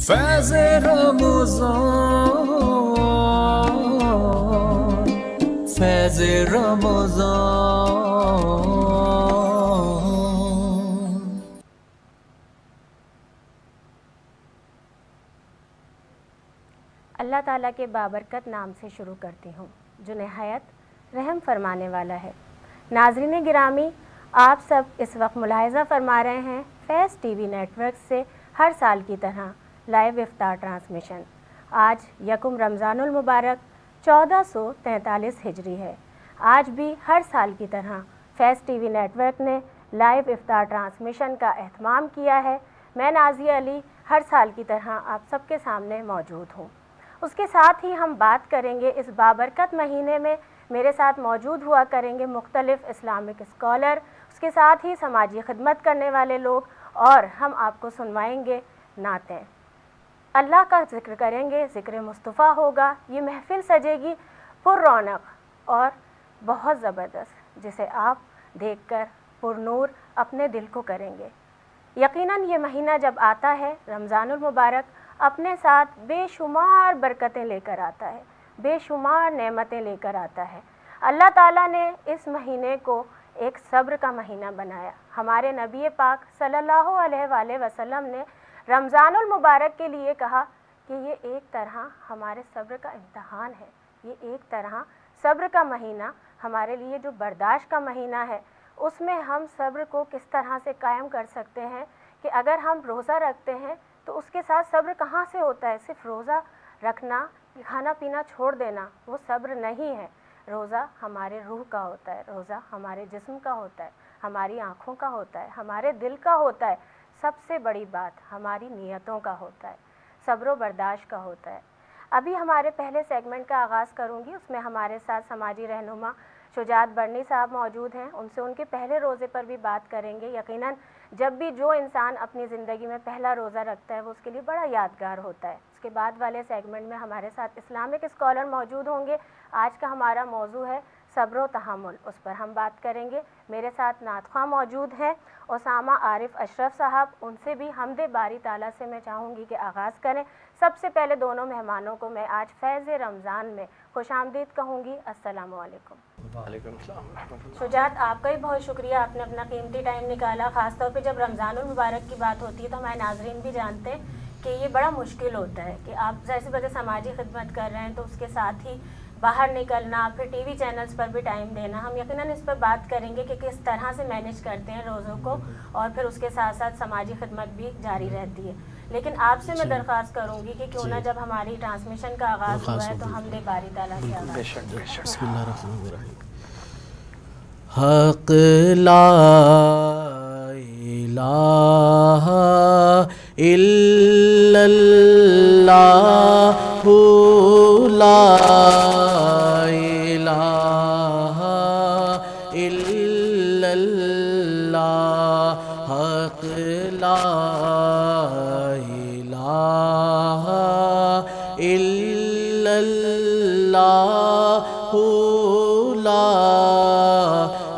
फैज़ रमज़ान, फैज़ रमज़ान। अल्लाह ताला के बाबरकत नाम से शुरू करती हूँ जो नहायत रहम फरमाने वाला है। नाज़रीन गिरामी, आप सब इस वक्त मुलाहिज़ा फरमा रहे हैं फैज़ टीवी नेटवर्क से हर साल की तरह लाइव इफ्तार ट्रांसमिशन। आज यकुम रमज़ानुल मुबारक 1443 हिजरी है। आज भी हर साल की तरह फैज़ टीवी नेटवर्क ने लाइव इफ्तार ट्रांसमिशन का एहतमाम किया है। मैं नाज़िया अली हर साल की तरह आप सबके सामने मौजूद हूँ। उसके साथ ही हम बात करेंगे इस बाबरकत महीने में मेरे साथ मौजूद हुआ करेंगे मुख्तलिफ़ इस्लामिक स्कॉलर, उसके साथ ही समाजी खिदमत करने वाले लोग, और हम आपको सुनवाएंगे नातें। अल्लाह का ज़िक्र करेंगे, ज़िक्र मुस्तफ़ा होगा। ये महफ़िल सजेगी पुर रौनक और बहुत ज़बरदस्त, जिसे आप देखकर पुरनूर अपने दिल को करेंगे। यकीनन ये महीना जब आता है रमज़ानुल मुबारक, अपने साथ बेशुमार बरकतें लेकर आता है, बेशुमार नेमतें लेकर आता है। अल्लाह ताला ने इस महीने को एक सब्र का महीना बनाया। हमारे नबी पाक सल्लल्लाहु अलैहि वसल्लम ने रमज़ानुल मुबारक के लिए कहा कि ये एक तरह हमारे सब्र का इम्तहान है। ये एक तरह सब्र का महीना हमारे लिए जो बर्दाश्त का महीना है, उसमें हम सब्र को किस तरह से कायम कर सकते हैं कि अगर हम रोज़ा रखते हैं तो उसके साथ सब्र कहाँ से होता है। सिर्फ रोज़ा रखना, खाना पीना छोड़ देना वो सब्र नहीं है। रोज़ा हमारे रूह का होता है, रोज़ा हमारे जिस्म का होता है, हमारी आँखों का होता है, हमारे दिल का होता है। सबसे बड़ी बात हमारी नीयतों का होता है, सब्र बर्दाश्त का होता है। अभी हमारे पहले सेगमेंट का आगाज़ करूँगी। उसमें हमारे साथ समाजी रहनुमा शुजात बरनी साहब मौजूद हैं। उनसे उनके पहले रोज़े पर भी बात करेंगे। यकीनन जब भी जो इंसान अपनी ज़िंदगी में पहला रोज़ा रखता है वो उसके लिए बड़ा यादगार होता है। उसके बाद वाले सेगमेंट में हमारे साथ इस्लामिक स्कॉलर मौजूद होंगे। आज का हमारा मौजू है सब्र व तहम्मुल, उस पर हम बात करेंगे। मेरे साथ नातख़्वाह मौजूद हैं ओसामा आरिफ अशरफ साहब, उनसे भी हमदे बारी ताला से मैं चाहूँगी कि आगाज़ करें। सबसे पहले दोनों मेहमानों को मैं आज फैज़ रमज़ान में खुशामदीद कहूँगी। अस्सलामु अलैकुम। वालेकुम सलाम। शुजात, आपका भी बहुत शुक्रिया, आपने अपना कीमती टाइम निकाला। ख़ासतौर पे जब रमज़ानुल मुबारक की बात होती है तो हमारे नाज़रीन भी जानते हैं कि ये बड़ा मुश्किल होता है कि आप जैसे वजह समाजी खिदमत कर रहे हैं तो उसके साथ ही बाहर निकलना, फिर टीवी चैनल्स पर भी टाइम देना। हम यकीनन इस पर बात करेंगे कि किस तरह से मैनेज करते हैं रोज़ों को, और फिर उसके साथ साथ समाजी खिदमत भी जारी रहती है। लेकिन आपसे मैं दरख्वास्त करूँगी कि क्यों ना जब हमारी ट्रांसमिशन का आगाज़ हुआ है तो हमदे बारी ताला से आगाज़। हक़ ला इलाहा इल्लल्लाहु ला इलाहा इल्लल्लाह हक़ ला इलाहा इल्लल्लाहु ला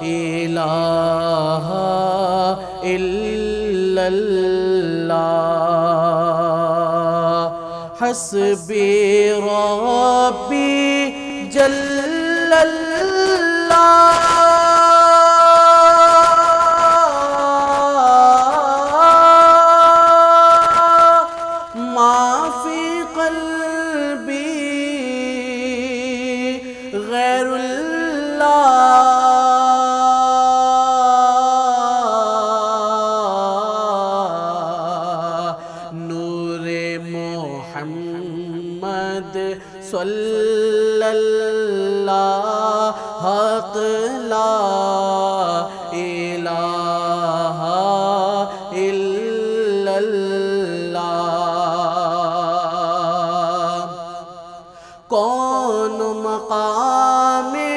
इलाहा इल्लल्लाह हस्बी रब्बी जल्लल्लाह माफ़ी क़ल्बी गैरुल्लाह नूरे मोहम्मद सल्लल्लाह हक़ ला इलाहा इल्लल्लाह कौन मकामे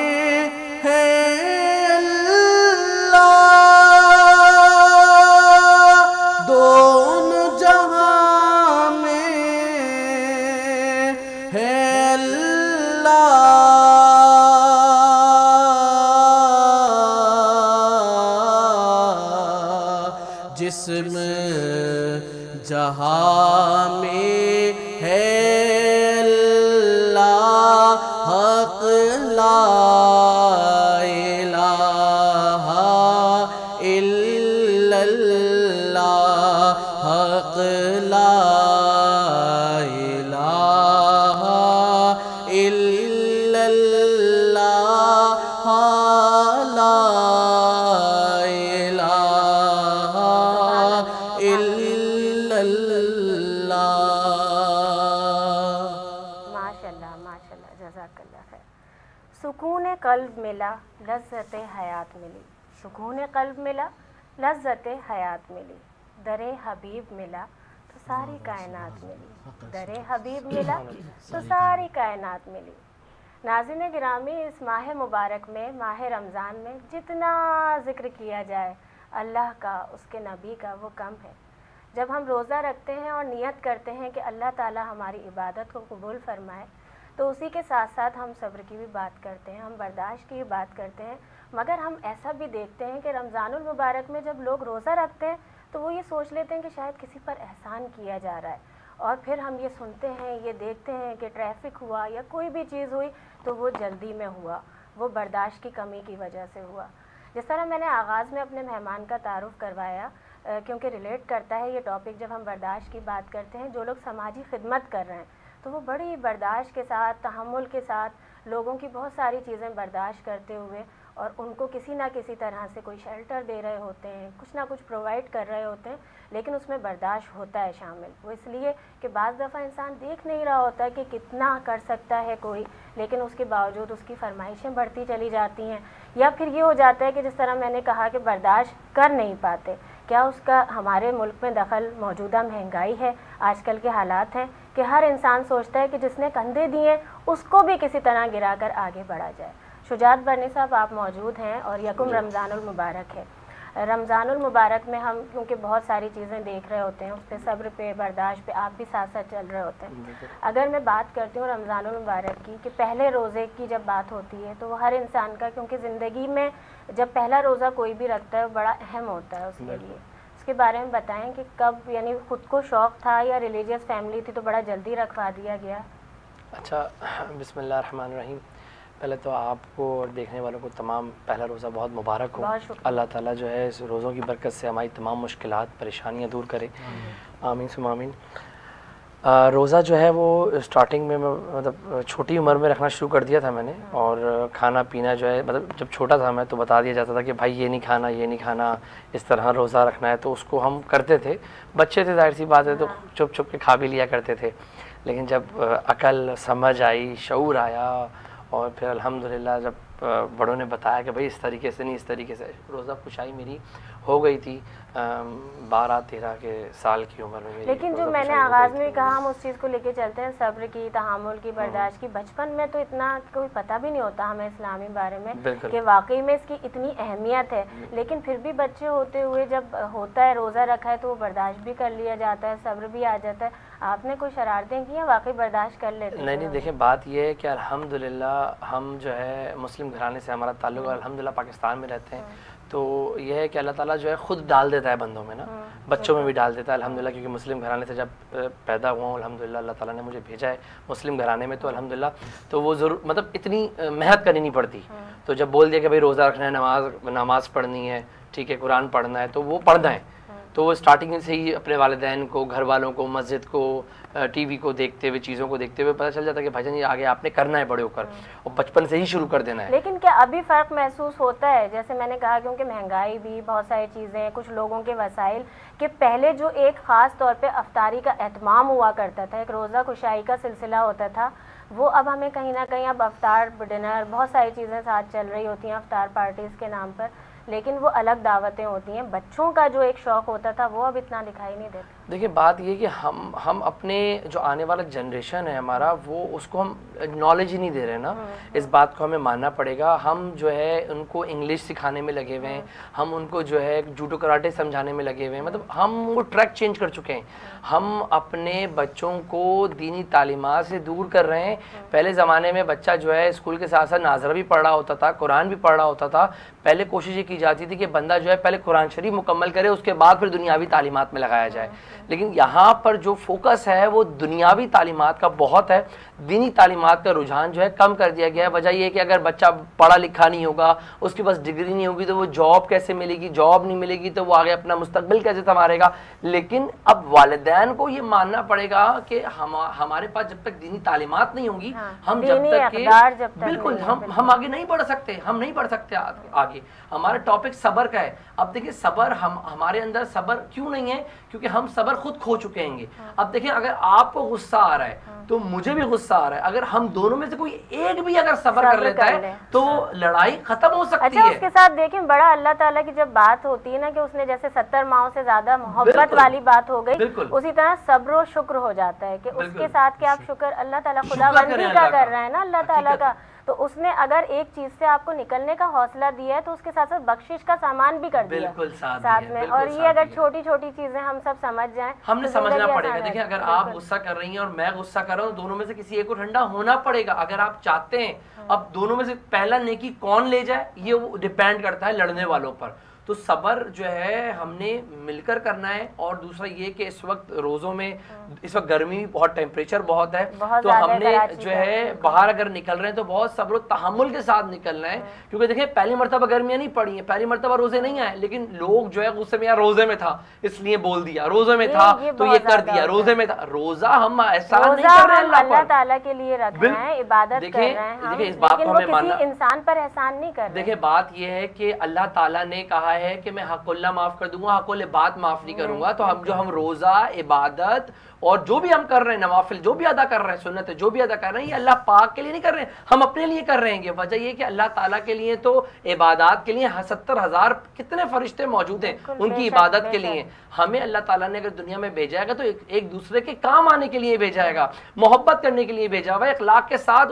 है अल्लाह दोनों जहां में है अल्लाह जिस्म जहाँ में है अल्लाह हक ला इलाहा इल्लल्लाह हक ला इलाहा इल्लल्लाह ला इलाहा इल्लल्लाह। माशाल्लाह माशाल्लाह, जज़ाकल्लाह खैर। सुकून कल्ब मिला, लज़्ज़त हयात मिली। सुकून कल्ब मिला, लज़्ज़त हयात मिली। दरे हबीब मिला तो सारी कायनात मिली। दरे हबीब मिला तो सारी कायनात मिली। नाज़रीन गिरामी, इस माह मुबारक में, माह रमज़ान में जितना ज़िक्र किया जाए अल्लाह का, उसके नबी का, वो कम है। जब हम रोज़ा रखते हैं और नियत करते हैं कि अल्लाह ताला हमारी इबादत को कबूल फरमाए, तो उसी के साथ साथ हम सब्र की भी बात करते हैं, हम बर्दाश्त की भी बात करते हैं। मगर हम ऐसा भी देखते हैं कि रमज़ानुल मुबारक में जब लोग रोज़ा रखते हैं तो वो ये सोच लेते हैं कि शायद किसी पर एहसान किया जा रहा है, और फिर हम ये सुनते हैं, ये देखते हैं कि ट्रैफिक हुआ या कोई भी चीज़ हुई तो वो जल्दी में हुआ, वो बर्दाश्त की कमी की वजह से हुआ। जिस तरह मैंने आगाज़ में अपने मेहमान का तारुफ़ करवाया, क्योंकि रिलेट करता है ये टॉपिक जब हम बर्दाश्त की बात करते हैं। जो लोग समाजी खिदमत कर रहे हैं तो वो बड़ी बर्दाश्त के साथ, तहम्मुल के साथ लोगों की बहुत सारी चीज़ें बर्दाश्त करते हुए, और उनको किसी ना किसी तरह से कोई शेल्टर दे रहे होते हैं, कुछ ना कुछ प्रोवाइड कर रहे होते हैं, लेकिन उसमें बर्दाश्त होता है शामिल। वो इसलिए कि बाज़ दफ़ा इंसान देख नहीं रहा होता कि कितना कर सकता है कोई, लेकिन उसके बावजूद उसकी फरमाइशें बढ़ती चली जाती हैं। या फिर ये हो जाता है कि जिस तरह मैंने कहा कि बर्दाश्त कर नहीं पाते। क्या उसका हमारे मुल्क में दखल मौजूदा महंगाई है, आजकल के हालात हैं कि हर इंसान सोचता है कि जिसने कंधे दिए उसको भी किसी तरह गिराकर आगे बढ़ा जाए। शुजात बरनी साहब, आप मौजूद हैं और यकुम रमज़ानुल मुबारक है। रमज़ानुल मुबारक में हम क्योंकि बहुत सारी चीज़ें देख रहे होते हैं, उस पर सब्र पे, बर्दाश्त पे आप भी साथ साथ चल रहे होते हैं। अगर मैं बात करती हूँ रमज़ानुल मुबारक की, कि पहले रोज़े की जब बात होती है तो वो हर इंसान का, क्योंकि ज़िंदगी में जब पहला रोज़ा कोई भी रखता है वो बड़ा अहम होता है उसके लिए। उसके बारे में बताएं कि कब, यानी ख़ुद को शौक़ था या रिलीजियस फैमिली थी तो बड़ा जल्दी रखवा दिया गया? अच्छा, बिस्मिल्लाहिर्रहमानिर्रहीम। पहले तो आपको और देखने वालों को तमाम पहला रोज़ा बहुत मुबारक हो। अल्लाह ताला जो है इस रोज़ों की बरकत से हमारी तमाम मुश्किलात, परेशानियां दूर करे। आमीन सुम्मा आमीन। रोज़ा जो है वो स्टार्टिंग में मतलब छोटी उम्र में रखना शुरू कर दिया था मैंने, और खाना पीना जो है मतलब जब छोटा था मैं तो बता दिया जाता था कि भाई ये नहीं खाना, ये नहीं खाना, इस तरह रोज़ा रखना है, तो उसको हम करते थे। बच्चे थे, जाहिर सी बात है, तो चुप चुप के खा भी लिया करते थे। लेकिन जब अकल, समझ आई, शऊर आया, और फिर अल्हम्दुलिल्लाह जब बड़ों ने बताया कि भाई इस तरीके से नहीं, इस तरीके से, रोज़ा कुशाई मेरी हो गई थी 12-13 के साल की उम्र में। लेकिन जो मैंने आगाज़ में कहा, हम उस चीज़ को लेके चलते हैं, सब्र की, तहामुल की, बर्दाश्त की। बचपन में तो इतना कोई पता भी नहीं होता हमें इस्लामी बारे में कि वाकई में इसकी इतनी अहमियत है, लेकिन फिर भी बच्चे होते हुए जब होता है रोज़ा रखा है तो वो बर्दाश्त भी कर लिया जाता है, सब्र भी आ जाता है। आपने कोई शरारतें की हैं, वाकई बर्दाश्त कर लेते हैं? नहीं, देखिए बात यह है कि अल्हम्दुलिल्लाह हम जो है मुस्लिम घराने से हमारा ताल्लुक़, अल्हम्दुलिल्लाह पाकिस्तान में रहते हैं, तो यह है कि अल्लाह ताला जो है ख़ुद डाल देता है बंदों में ना, बच्चों में भी डाल देता है अल्हम्दुलिल्लाह। क्योंकि मुस्लिम घराने से जब पैदा हुआ हूँ अल्हम्दुलिल्लाह, अल्लाह ताला ने मुझे भेजा है मुस्लिम घराने में, तो अल्हम्दुलिल्लाह तो वो ज़रूर मतलब इतनी मेहनत करनी नहीं पड़ती। तो जब बोल दिया कि भाई रोज़ा रखना है, नमाज़ पढ़नी है, ठीक है, कुरान पढ़ना है, तो वो पढ़ना है। तो वो स्टार्टिंग से ही अपने वालिदैन को, घर वालों को, मस्जिद को, टीवी को देखते हुए, चीज़ों को देखते हुए पता चल जाता है कि भाईजान ये आगे आपने करना है बड़े होकर, और बचपन से ही शुरू कर देना है। लेकिन क्या अभी फ़र्क महसूस होता है? जैसे मैंने कहा, क्योंकि महंगाई भी, बहुत सारी चीज़ें, कुछ लोगों के वसाइल, कि पहले जो एक ख़ास तौर पे अफ्तारी का एहतमाम हुआ करता था, एक रोज़ा कुशाई का सिलसिला होता था, वो अब हमें कहीं ना कहीं, अब अफ्तार, डिनर, बहुत सारी चीज़ें साथ चल रही होती हैं अफ्तार पार्टीज़ के नाम पर, लेकिन वो अलग दावतें होती हैं। बच्चों का जो एक शौक़ होता था वो अब इतना दिखाई नहीं देता। देखिए बात ये कि हम अपने जो आने वाला जनरेशन है हमारा, वो उसको हम नॉलेज ही नहीं दे रहे ना। इस बात को हमें मानना पड़ेगा। हम जो है उनको इंग्लिश सिखाने में लगे हुए हैं, हम उनको जो है जूडो कराटे समझाने में लगे हुए हैं, मतलब हम वो ट्रैक चेंज कर चुके हैं। हम अपने बच्चों को दीनी तालीमात से दूर कर रहे हैं। पहले ज़माने में बच्चा जो है स्कूल के साथ साथ नाज़रा भी पढ़ रहा होता था, कुरान भी पढ़ रहा होता था। पहले कोशिश ये की जाती थी कि बंदा जो है पहले कुरान शरीफ मुकम्मल करे, उसके बाद फिर दुनियावी तालीमात में लगाया जाए। लेकिन यहाँ पर जो फोकस है वो दुनियावी तालीमात का बहुत है, दीनी तालीमात का रुझान जो है कम कर दिया गया है। वजह यह है कि अगर बच्चा पढ़ा लिखा नहीं होगा, उसके पास डिग्री नहीं होगी, तो वो जॉब कैसे मिलेगी, जॉब नहीं मिलेगी तो वो आगे अपना मुस्तकबिल कैसे संवारेगा। लेकिन अब वालिदैन को ये मानना पड़ेगा कि हमारे पास जब तक दीनी तालीमात नहीं होंगी, हम जब तक बिल्कुल हम आगे नहीं बढ़ सकते, हम नहीं बढ़ सकते आगे। हमारा टॉपिक सबर का है। अब देखिए सबर, हमारे अंदर सबर क्यों नहीं है? क्योंकि हम सबर खुद खो चुके हैं। अब देखिए अगर आपको गुस्सा आ रहा है तो मुझे भी गुस्सा आ रहा है, अगर हम दोनों में से कोई एक भी अगर सबर कर लेता है तो लड़ाई खत्म हो सकती है। उसके साथ देखिए बड़ा अल्लाह ताला की जब बात होती है ना कि उसने जैसे 70 माओं से ज्यादा मोहब्बत वाली बात हो गई, उसी तरह सब्र और शुक्र हो जाता है कि उसके साथ कि आप शुक्र अल्लाह ताला खुदाबंदी का कर रहे हैं ना अल्लाह ताला का, तो उसने अगर एक चीज से आपको निकलने का हौसला दिया है तो उसके साथ साथ बख्शिश का सामान भी कर दिया साथ में। और ये अगर छोटी छोटी चीजें हम सब समझ जाएं, हमने समझना पड़ेगा। देखिए अगर आप गुस्सा कर रही हैं और मैं गुस्सा कर रहा हूँ, दोनों में से किसी एक को ठंडा होना पड़ेगा अगर आप चाहते हैं। अब दोनों में से पहला नेकी कौन ले जाए ये डिपेंड करता है लड़ने वालों पर। तो सबर जो है हमने मिलकर करना है। और दूसरा ये कि इस वक्त रोज़ों में इस वक्त गर्मी बहुत, टेम्परेचर बहुत है, तो हमने जो है बाहर अगर निकल रहे हैं तो बहुत सब्र और तहम्मुल के साथ निकलना है। क्योंकि देखिए पहली मरतबा गर्मियाँ नहीं पड़ी हैं, पहली मरतबा रोज़े नहीं आए, लेकिन लोग जो है गुस्से में यार रोज़े में था इसलिए बोल दिया, रोज़े में था तो ये कर दिया, रोज़े में था। रोज़ा हम ऐसा नहीं कर रहे हैं, अल्लाह ताला के लिए रख रहे हैं, इबादत कर रहे हैं। देखिए इस बात को हमें मानना, इंसान पर एहसान नहीं कर रहे। देखिए बात ये है कि अल्लाह ताला ने कहा है कि मैं हक़ुल्लाह माफ कर दूंगा, हक़ुल इबाद माफ नहीं करूंगा। तो हम रोजा, इबादत और जो भी हम कर रहे हैं, नवाफिल जो भी अदा कर रहे हैं, सुन्नत जो भी अदा कर रहे हैं, ये अल्लाह पाक के लिए नहीं कर रहे हैं, हम अपने लिए कर रहे हैं। वजह ये कि अल्लाह ताला के लिए तो इबादत के लिए 70,000 कितने फरिश्ते मौजूद हैं उनकी इबादत के लिए। हमें अल्लाह ताला ने अगर दुनिया में भेजाएगा तो एक दूसरे के काम आने के लिए भेजाएगा, मोहब्बत करने के लिए भेजा हुआ है, अखलाक के साथ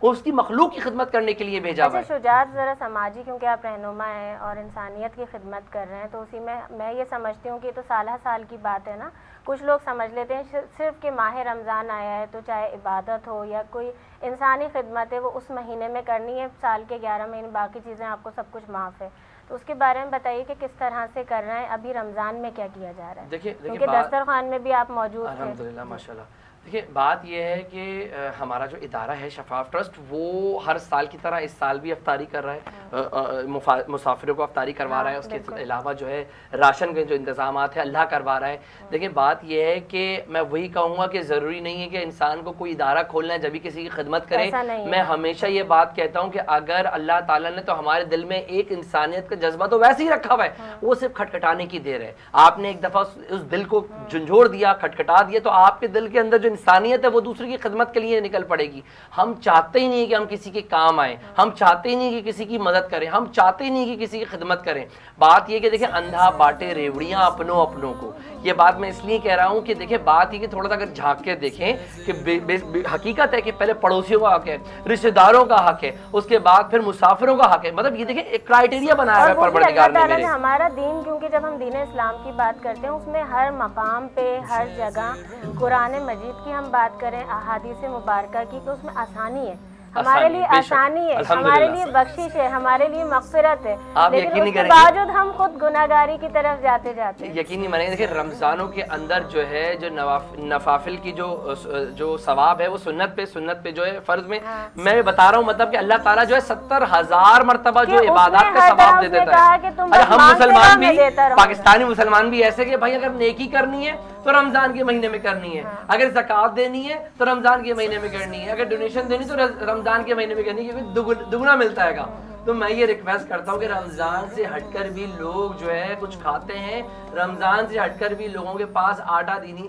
उसकी मखलूक की खिदमत करने के लिए भेजा हुआ है। शुजात जरा समाजी, क्योंकि आप रहनुमा हैं और इंसानियत की खिदमत कर रहे हैं, तो उसी में मैं ये समझती हूँ कि तो साल की बात है ना। कुछ लोग समझ लेते हैं सिर्फ कि माह रमज़ान आया है तो चाहे इबादत हो या कोई इंसानी खिदमत है वो उस महीने में करनी है, साल के 11 महीने बाकी चीज़ें आपको सब कुछ माफ़ है। तो उसके बारे में बताइए कि किस तरह से कर रहे हैं, अभी रमज़ान में क्या किया जा रहा है? देखिए क्योंकि दस्तरखान में भी आप मौजूद थे। अल्हम्दुलिल्लाह माशाल्लाह। देखिए बात यह है कि हमारा जो इदारा है शफाफ ट्रस्ट, वो हर साल की तरह इस साल भी अफ्तारी कर रहा है, मुसाफिरों को अफ्तारी करवा रहा है। उसके अलावा जो है राशन के जो इंतजाम है अल्लाह करवा रहा है। देखिए बात यह है कि मैं वही कहूँगा कि ज़रूरी नहीं है कि इंसान को कोई इदारा खोलना है जब भी किसी की खिदमत करे। मैं हमेशा ये बात कहता हूँ कि अगर अल्लाह ताला ने तो हमारे दिल में एक इंसानियत का जज्बा तो वैसे ही रखा हुआ है, वो सिर्फ खटखटाने की देर है। आपने एक दफ़ा उस दिल को झंझोड़ दिया, खटखटा दिया, तो आपके दिल के अंदर जो इंसानियत है वो दूसरे की खिदमत के लिए निकल पड़ेगी। हम चाहते ही नहीं कि हम किसी के काम आए, हम चाहते ही नहीं कि किसी की मदद करें, हम चाहते ही नहीं कि किसी की खिदमत करें। बात ये कि देखिए अंधा बांटे रेवड़ियां अपनों को, ये बात मैं इसलिए कह रहा हूँ कि देखिए बात ये कि थोड़ा सा अगर झांक के देखें कि हकीकत है कि पहले पड़ोसियों का हक है, रिश्तेदारों का हक है, उसके बाद फिर मुसाफिरों का हक है। मतलब ये देखिए एक क्राइटेरिया बनाया है परवरदिगार ने मेरे। हमारा दीन, क्योंकि जब हम दीन इस्लाम की बात करते हैं उसमें हर मकाम पे हर जगह कुरान मजीद की हम बात करें, अहादीस मुबारका की, तो उसमें आसानी है, हमारे लिए आसानी है, हमारे लिए बख्शिश है, हमारे लिए मग़फ़िरत है। आप यकीन नहीं करेंगे, बावजूद हम खुद गुनाहगारी की तरफ जाते यकीन नहीं मानेंगे। देखिए रमज़ानों के अंदर जो है जो नवाफिल की जो सवाब है वो सुन्नत पे जो है फ़र्ज में, मैं बता रहा हूँ मतलब कि अल्लाह ताला जो है 70,000 मरतबा जो इबादत का सवाब दे देता है। अरे हम मुसलमान भी, पाकिस्तानी मुसलमान भी ऐसे कि भाई अगर नेकी करनी है तो रमज़ान के महीने में करनी है, अगर ज़कात देनी है तो रमज़ान के महीने में करनी है, अगर डोनेशन देनी तो रमज़ान के महीने में करनी है, क्योंकि दुगना मिलता है। तो मैं ये रिक्वेस्ट करता हूँ कि रमज़ान से हटकर भी लोग जो है कुछ खाते हैं, रमज़ान से हटकर भी लोगों के पास आटा, दीनी,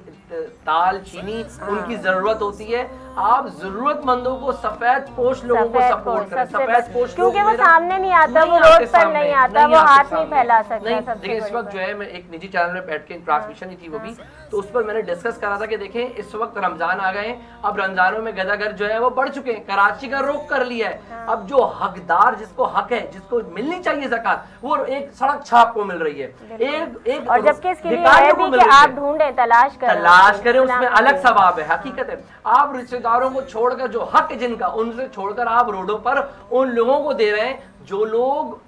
दाल, चीनी उनकी ज़रूरत होती है। आप ज़रूरतमंदों को, सफ़ेद पोश लोगों को सपोर्ट करें। सफ़ेद पोश क्योंकि वो सामने नहीं आता, वो रोड पर नहीं आता, वो हाथ नहीं फैला सकता। देखिए इस वक्त जो है मैं एक निजी चैनल में बैठ के ट्रांसमिशन ही थी वो भी, तो उस पर मैंने डिस्कस करा था कि देखें इस वक्त रमज़ान आ गए हैं, अब रमज़ानों में गदागर जो है वो बढ़ चुके हैं, कराची का रुख कर लिया है। अब जो हकदार, जिसको हक है, जिसको मिलनी चाहिए ज़कात, वो एक सड़क छाप को मिल रही है, एक और जबकि इसके लिए है भी कि आप ढूंढें, तलाश करें, उसमें अलग सवाब है। हकीकत है आप रिश्तेदारों को छोड़कर, जो हक जिनका, उनसे छोड़कर आप रोडों पर उन लोगों को दे रहे हैं जो लोग,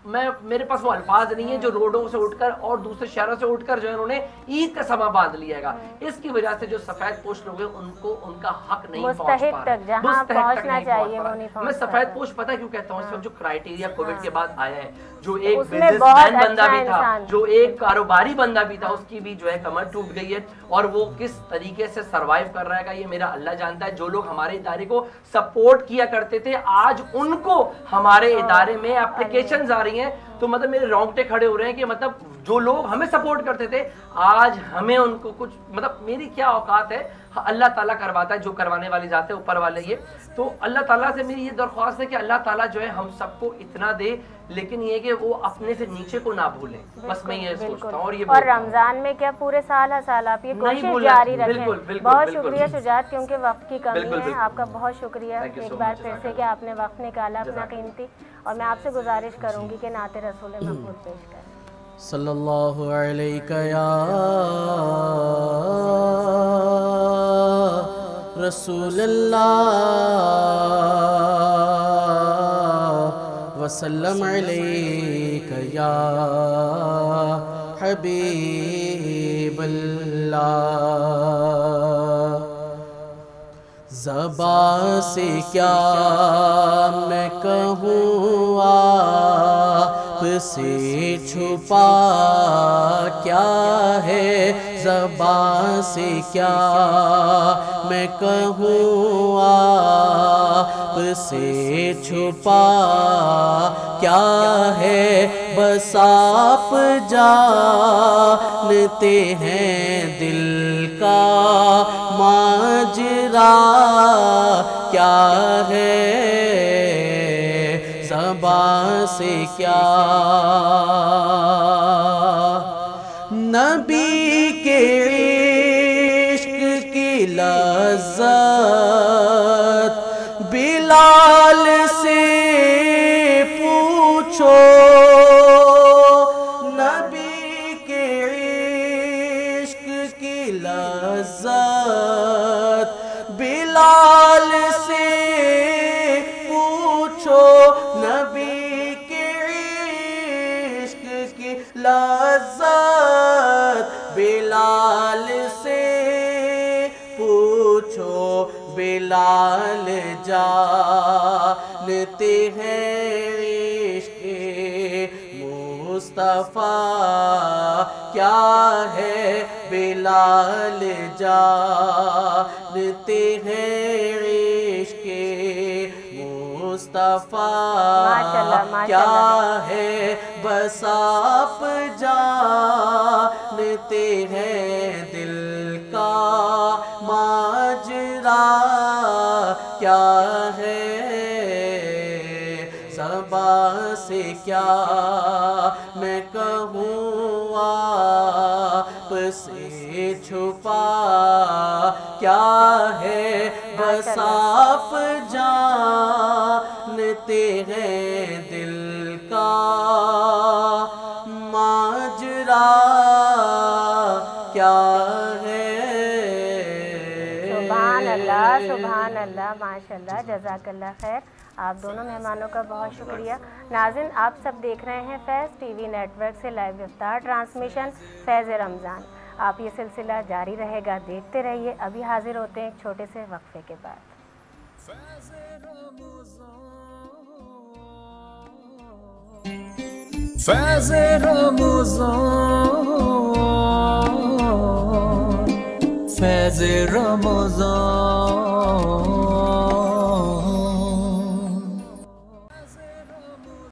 मेरे पास वो अल्फाज नहीं है, जो रोडों से उठकर और दूसरे शहरों से उठकर जो है उन्होंने ईद का समा बांध लिया है। इसकी वजह से जो सफेद पोश लोग हैं उनको उनका हक नहीं पहुंच पा रहा, पहुंचना चाहिए वो नहीं। मैं सफेद पोश पता क्यों कहता हूँ, इस वक्त जो क्राइटेरिया कोविड के बाद आया है, जो एक बिजनेसमैन बंदा भी था, जो एक कारोबारी बंदा भी था, उसकी भी जो है कमर टूट गई है और वो किस तरीके से सरवाइव कर रहा है ये मेरा अल्लाह जानता है। जो लोग हमारे इदारे को सपोर्ट किया करते थे, आज उनको हमारे इदारे में एप्लीकेशंस आ रही हैं, तो मतलब मेरे रोंगटे खड़े हो रहे हैं कि मतलब जो लोग हमें सपोर्ट करते थे, आज हमें उनको कुछ, मतलब मेरी क्या औकात है। अल्लाह ताला करवाता है, जो करवाने वाली जाते हैं ऊपर वाले। ये तो अल्लाह ताला से मेरी ये दरख्वास्त है कि अल्लाह ताला जो है हम सबको इतना दे, लेकिन ये कि वो अपने से नीचे को ना भूलें, बस मैं ये सोचता हूँ। और रमजान में क्या पूरे साल आप ये कोशिश जारी रखें। बहुत शुक्रिया शुजात, क्योंकि वक्त की कमी है। आपका बहुत शुक्रिया एक बार फिर से कि आपने वक्त निकाला अपना कीमती, और मैं आपसे गुजारिश करूँगी कि नाते रसूल मकबूल पेश करें। सल्लल्लाहु अलैका या रसूलल्लाह वसल्लम अलैका या हबीबल्लाह। ज़बां से क्या मैं कहूँ आपसे छुपा क्या है, ज़बां से क्या मैं कहूँ आपसे छुपा क्या है, बस आप जानते हैं दिल का माजरा क्या है, ज़बां से क्या। नबी के इश्क की लज़्ज़त बिलाल से पूछो, नबी के इश्क की लज़्ज़त बिलाल से पूछो, नबी के इश्क की लज़्ज़त बिलाल से पूछो। बिलाल जानते हैं इश्क़ मुस्तफ़ा क्या है, बिलाल जानते हैं इश्क़ मुस्तफ़ा क्या है, बस आप जानते हैं दिल का माजरा क्या है, ज़बां से क्या मैं कहूँ आपसे छुपा क्या है, बस आप जानते हैं दिल का माजरा क्या है। सुभान अल्लाह, माशाल्लाह, जज़ाकल्लाह खैर। आप दोनों मेहमानों का बहुत शुक्रिया। नाज़रीन, आप सब देख रहे हैं फैज़ टीवी नेटवर्क से लाइव इफ्तार ट्रांसमिशन फैज़ रमज़ान। आप ये सिलसिला जारी रहेगा, देखते रहिए। अभी हाजिर होते हैं एक छोटे से वक्फे के बाद। फैज़ रमज़ान, फैज़ रमज़ान।